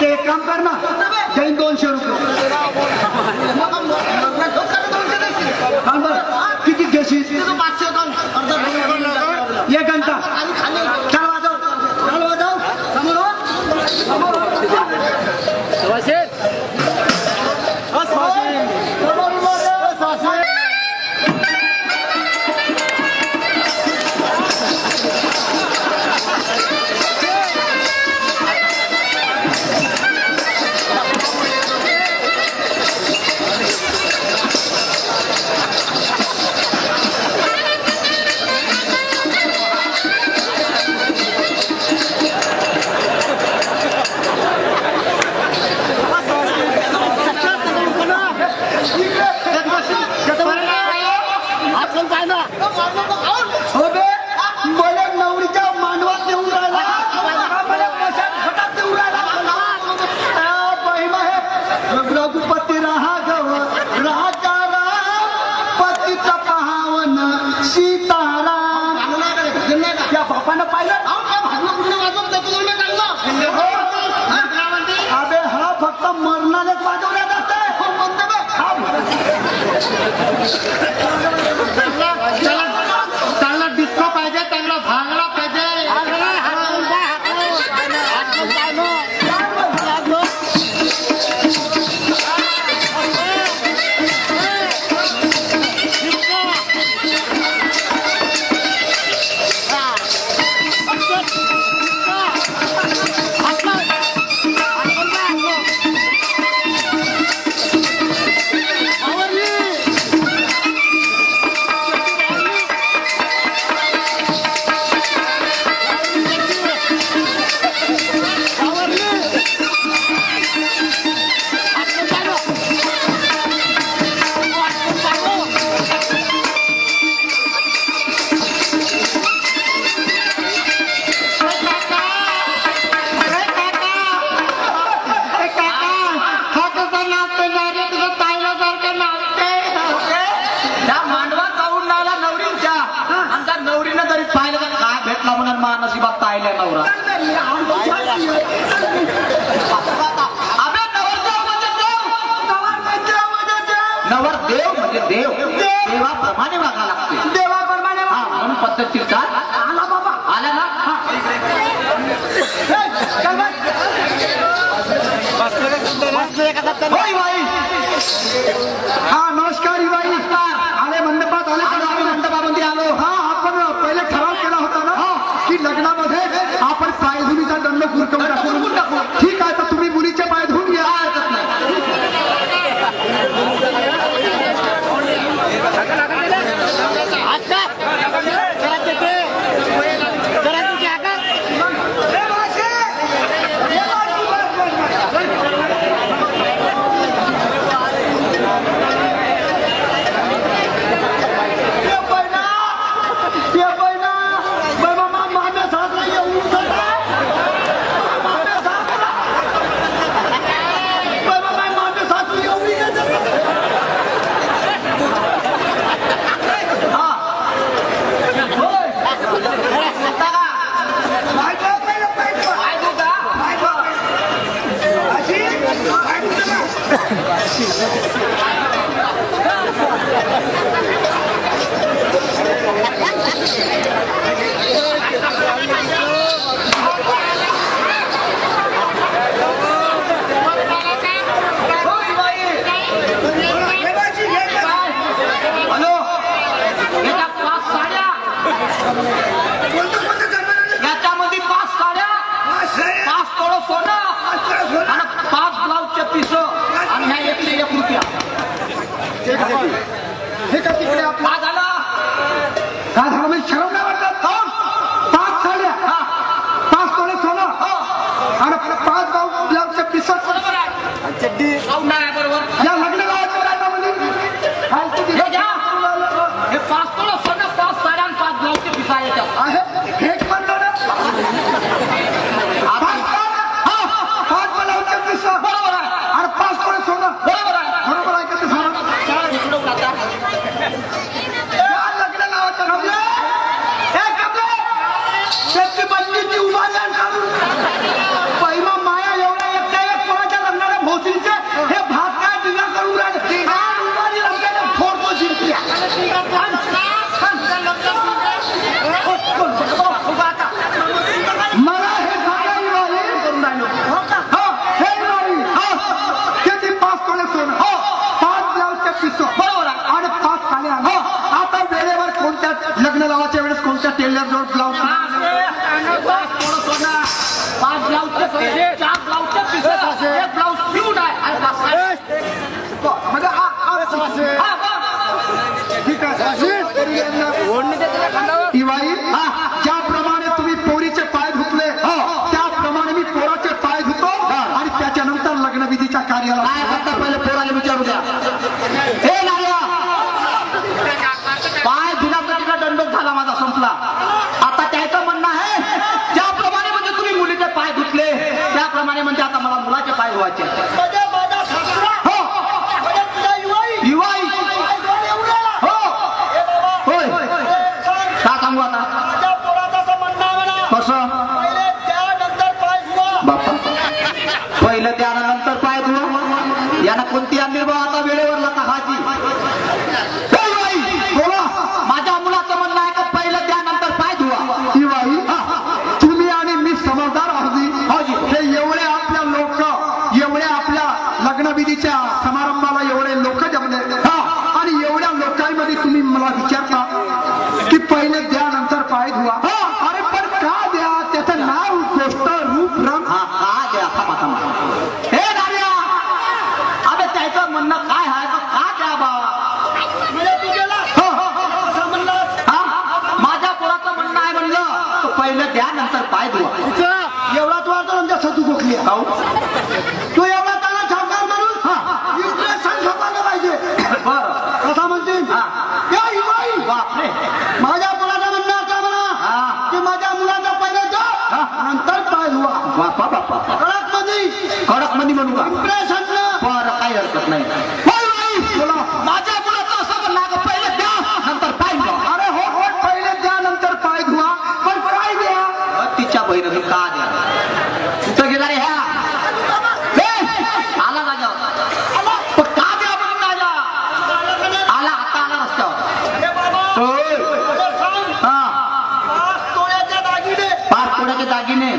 ते एक काम कर ना, जैन 200 रुपये. किती घेशील? 500 एक घंटा. चल वाजव, चल वाजव. समोर चांगला डिस्को पाहिजे, चांगला भांगडा पाहिजे. नशिबात तायला नवरा. नवरदेव म्हणजे देव, देवाप्रमाणे वागा लागते. देवाप्रमाणे म्हणून पद्धतशीर का आला बाबा. आला ना. हा नमस्कार बाई. आले मंडपात आले, आम्ही मंडपामध्ये आलो. हा आपण पहिले ठराव केला होता ना की लग्नामध्ये आपण पायधुनीचा दंड खुरकवून टाकू. ठीक आहे, तर तुम्ही मुलीचे पाय धुवून घ्या. याच्यामध्ये 5 साड्या, 5 तोळं सोनं आणि 5 ब्लाऊजचे पिस आणि ह्या 101 रुपया. हे का तिकडे आपला झाला का झालं म्हणजे शरम नाही वाटत. 5 साड्या, 5 तोळे सोनं आणि 5 ब्लाऊजचे पिस चड्डी बरोबर. या लग्न लावायच्या राहण्यामध्ये हे 5 तोळं सोनं, 5 साड्या आणि 5 ब्लाऊजचे पिसा येतात आहे. हेच म्हणलं ना. बरोबर आहे. अरे 5 तोळे सोनं बरोबर आहे. बरोबर आहे का ते सांगा. लग्न लावायचं शेती बंदीची उभारी काढून पहिला माया एवढा एकटा एक चार ब्लाऊजच्या पिसं, एक ब्लाऊज शिवून आहे आणि पाच साड्या. म्हणजे हा बरं. ठीक आहे दिवाळी ज्याप्रमाणे तुम्ही पोरीचे पाय धुतले त्याप्रमाणे मी पोराचे पाय धुतो आणि त्याच्यानंतर लग्नविधीच्या कार्याला काय करता पहिले पोराला विचारू द्या. हे नाल्या पाय धुला तर तिला दंडोत झाला माझा संपला. आता त्याचं म्हणणं आहे ज्याप्रमाणे म्हणजे तुम्ही मुलीचे पाय धुतले त्याप्रमाणे म्हणजे आता मला मुलाचे पाय धुवायचे. दिवाळी हो होय का सांगू आता कसं बापा पहिलं त्यानंतर पाय धुवा यानं कोणती आणली बा आता वेळेवर लकाची. बोला माझ्या मुलाचं म्हणणं आहे का पहिलं त्यानंतर पाय धुवा. दिवाळी तुम्ही आणि मी समजदार आहोत. हे एवढे आपल्या लोक एवढ्या आपल्या लग्नविधीच्या समारंभाला एवढे लोक जमले आणि एवढ्या लोकांमध्ये तुम्ही मला विचारता की पहिले द्या नंतर पाय धुवा. अरे पण का द्या त्याचं नाव गोष्ट रूप रंग का द्या थांबा. हे नार्या अबे त्याचं म्हणणं काय आहे का द्या बा. माझ्या पोराचं म्हणणं आहे म्हणलं तो पहिलं द्या नंतर पाय धुवा. एवढा तू आता आमच्या सतू गोखली तू एवढा त्याला छापणार म्हणून इम्प्रेशन छापायला पाहिजे. बरं कसा म्हणते बापरे माझ्या मुलाचं म्हणणं असं म्हणा की माझ्या मुलाचा पहिले जा नंतर पाय धुवा. बापा बापा कडक मध्ये म्हणू का इम्प्रेशन बरं काही हरकत नाही. बोला माझ्या मुलाचं असं म्हणणं आहे का पहिलं द्या नंतर पाय धुवा. अरे हो पहिले द्या नंतर पाय धुवा पण पाय द्या. तिच्या बहिणीनं का द्या कुठं गेला रे ह्या आला राजा पण का द्या म्हणून राजा आला आता आला रस्त्यावर. हा 5 तोळ्याचे दागिने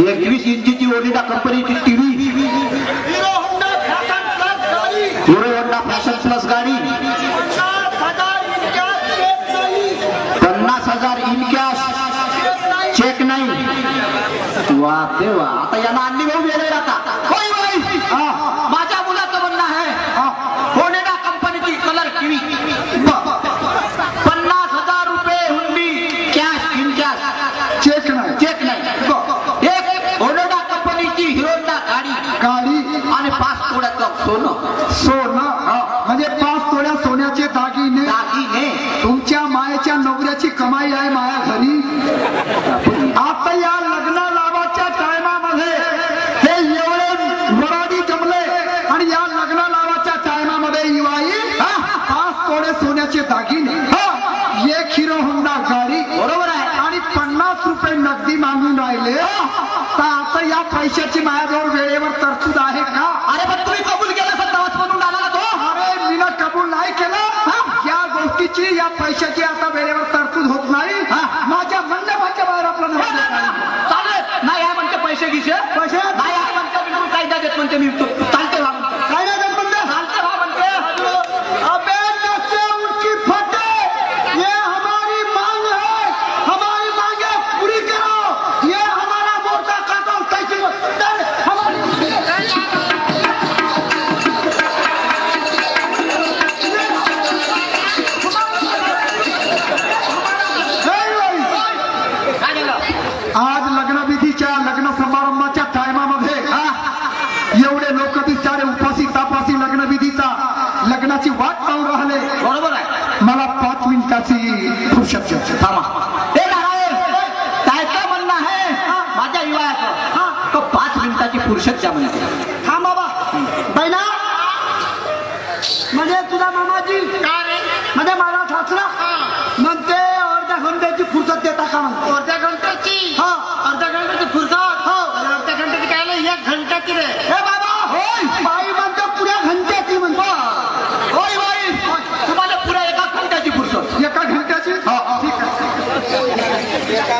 21 इंचीची ओनिडा कंपनीची TV hero Honda fashion plus गाडी 50,000 इन कॅश चेक नाही. वा ते वा आता यांना आणली भाऊ वेळ आता. माझ्या मुलाचं म्हणणं आहे होंडा कंपनीची कलर टीव्ही 50,000 रुपये हुंडी कॅश इन कॅश चेक नाही चेक नाही. एक होंडा कंपनीची हिरोंडा गाडी आणि 5 तोळ्याचं सोनं म्हणजे 5 तोळ्या सोन्याचे दागिने तुमच्या मायेच्या नवऱ्याची कमाई आहे माया घरी. आता या लग्न लावाच्या टायमामध्ये हे एवढे वराडी जमले आणि या लग्न लावाच्या टायमामध्ये दिवाळी 5 तोळे सोन्याचे दागिने 1 हिरो होंडा गाडी बरोबर आहे आणि 50 रुपये नगदी मागून राहिले. तर आता या पैशाची माझ्याजवळ वेळेवर तरतूद आहे का. अरे पण तुम्ही कबूल केलं सत्तावास म्हणून आला ना तो. अरे मी कबूल नाही केलं या गोष्टीची या पैशाची आता वेळेवर तरतूद होत नाही. माझ्या म्हणण्याच्या बाहेर आपला चालेल नाही आहे म्हणते पैसे गिसे पैसे नाही आहे म्हणते मी कायदा देत म्हणते मी चालते व्हा म्हणते काय नाही म्हणते चालते व्हा म्हणते. अबे जैसे उनकी फटे ये हमारी मांग है हमारी मांगे पूरी करो ये हमारा मोर्चा काटो कैसे हमारी आज लग्नविधीच्या लग्न समारंभाच्या टायमामध्ये एवढे लोक बिचारे उपासी तापासी लग्नविधीचा लग्नाची वाट पाहून राहिले. बरोबर आहे मला 5 मिनिटाची फुरसत द्या. थांबा. हे नारायण त्याचं म्हणणं आहे माझ्या विवाहाचं तो 5 मिनिटाची फुरसत द्या म्हणते. हा बाबा बैना म्हणजे तुझा मामाजी म्हणजे माझा सासरा म्हणते अर्ध्या घंट्याची फुरसत देता का म्हणते. अर्ध्या घंट्याची हा अर्ध्या घंट्याची फुरसत हो अर्ध्या घंट्याची काय नाही 1 घंट्याची रे. हे बाबा होय बाई म्हणते पुऱ्या घंट्याची म्हणतो. होय बाई तुम्हाला पुऱ्या 1 घंट्याची फुरसत 1 घंट्याची ठीक आहे.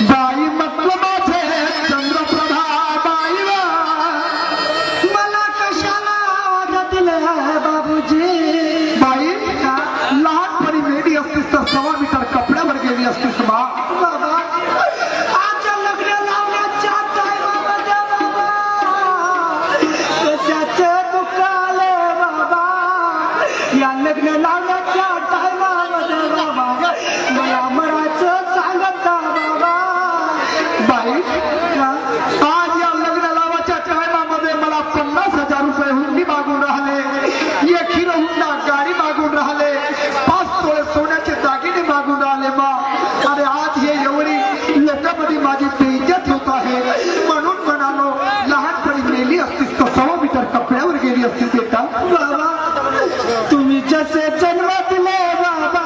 बाई म्हटलं माझे चंद्रप्रभा बाई मला कशाला आवाज दिले बाबूजी या लग्न लावण्याच्या टायमामध्ये बाबा मला मराचं सांगत बाबा बाई आज या लग्न लावाच्या टायमामध्ये मला 50,000 रुपये हुंडी मागून राहिले, एक हिरो हुंडा गाडी मागून राहिले, 5 तोळे सोन्याचे दागिने मागून राहिले बा. आणि आज हे एवढी लोकांमध्ये माझी बेइज्जत होत आहे. म्हणून म्हणालो लहानपणी गेली असतीस तर 1.25 मीटर कपड्यावर गेली असती बेटा. बाबा तुम्ही जसे जन्म दिले बाबा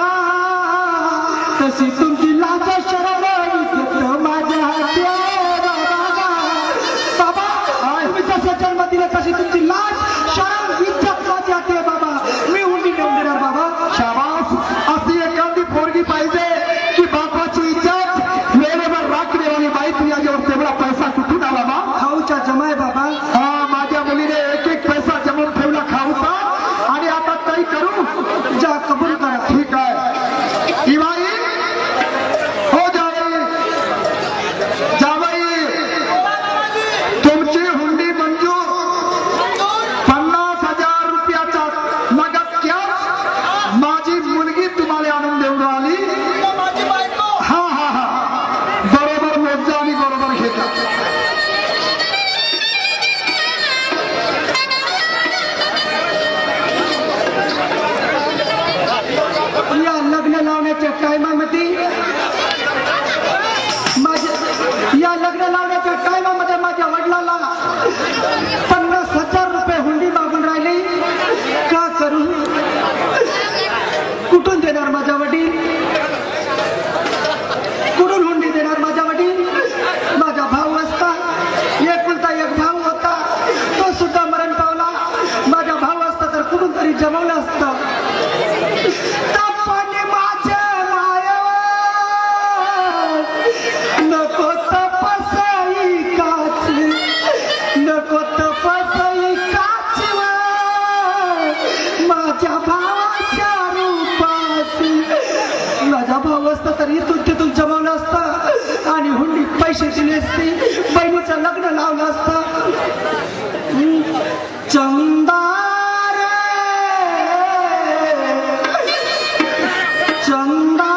तशी तुमची लाज शरम माझ्या बाबा. तुम्ही जसे जन्म दिले तशी तुमची लाज शरम इज्जत माझी हाती बाबा. मी हुंडी देऊन देणार बाबा. शाबास. अशी एखादी पोरगी पाहिजे की बापाची इज्जत वेळेवर राखण्यावाली बाई. तुझ्याजवळ तेवढा पैसा कुठून आला बा? खाऊच्या जमाय बाबा. हा माझ्या मुलीने एक पैसा जमवून ठेवला खाऊचा आणि आता काही करू जा कबूल करा. ठीक आहे इवाई हो जावई. जावई तुमची हुंडी मंजूर. 50,000 रुपयाचा नगद कॅश माझी मुलगी तुम्हाला आणून देऊन राहिली. हा हा हा बरोबर मोजा आणि बरोबर घेता. या लग्न लावण्याच्या टायमामध्ये माझ्या वडिलांना 50,000 रुपये हुंडी मागून राहिली. का करू? कुठून देणार माझ्या वडील? कुठून हुंडी देणार माझ्या वडील? माझा भाऊ असता, एकुलता एक भाऊ होता, तो सुद्धा मरण पावला. माझा भाऊ असता तर कुठून तरी जमवलं असतं. नको तपसई काच, नको तपसई काच माझ्या भावाच्या रूपाची. माझा भाऊ असता तर इथून तिथून जमवलं असतं आणि हुंडी पैसे दिले असते, बहिणीचं लग्न लावलं असतं. चंदा चंदा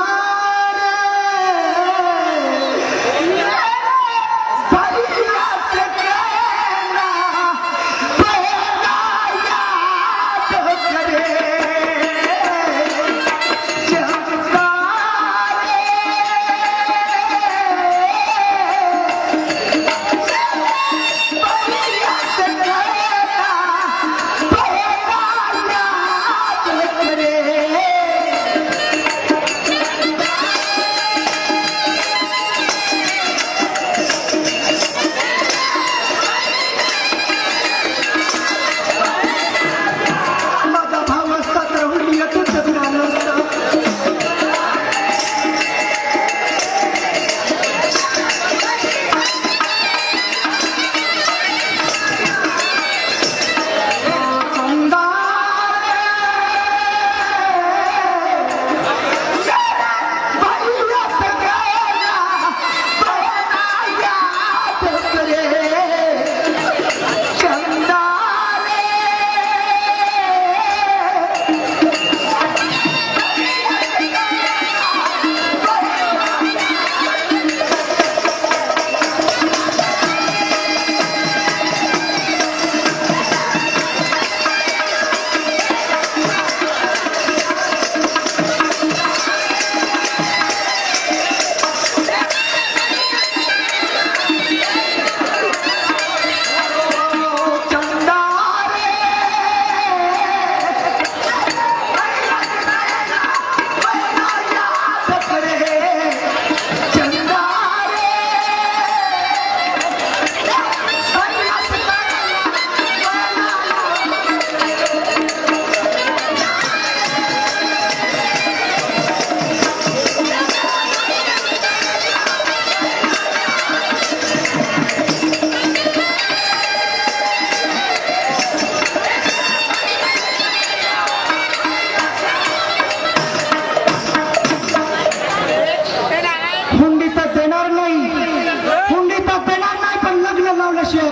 लावल्याशिवाय